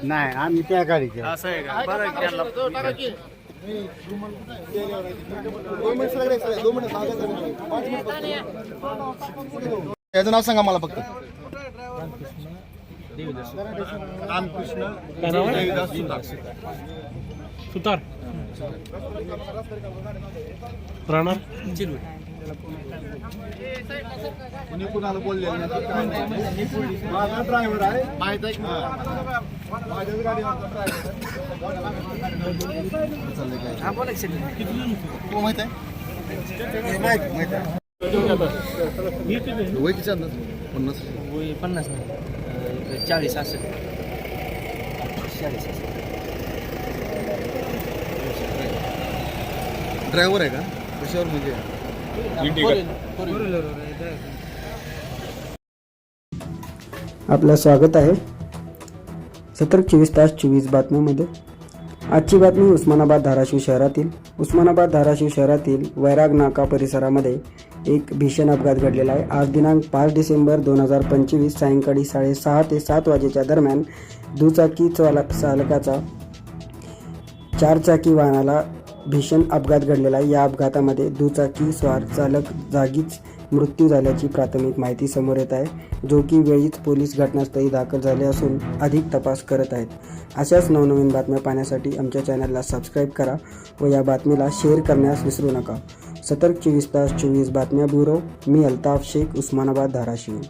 नाही आम्ही त्या गाडीचे असं आहे का? बरं त्याचं नाव सांगा मला फक्त. रामकृष्ण सुतार राहणार कुणी कुणाला बोललेलं नाही. माझा ड्रायव्हर आहे माहित आहे की माझ्याच गाडीवरचा ड्रायव्हर हो माहित आहे माहित आहे. वय किती अंदाज 50 40 असेल 40 असेल. ड्रायव्हर आहे का कशावर म्हणजे आपलं स्वागत आहे सतर्क 24 तास 24 बातम्यांमध्ये. आजची बातमी उस्मानाबाद धाराशिव शहरातील वैराग नाका परिसरामध्ये एक भीषण अपघात घडलेला आहे. आज दिनांक 5 डिसेंबर 2025 सायंकाळी 6:30 ते 7 वाजेच्या दरम्यान दुचाकी चालकाचा 4 चाकी वाहनाला भीषण अपघात घडलेला आहे. या अपघातामध्ये दुचाकी स्वार चालक जागीच मृत्यू झाल्याची प्राथमिक माहिती समोर येत आहे, जो की वेळीच पोलीस घटनास्थळी दाखल झाले असून अधिक तपास करत आहेत. अशाच नवनवीन बातम्या पाहण्यासाठी आमच्या चॅनलला सबस्क्राईब करा व या बातमीला शेअर करण्यास विसरू नका. सतर्क 24 तास 24 बातम्या ब्युरो, मी अल्ताफ शेख, उस्मानाबाद, धाराशिव.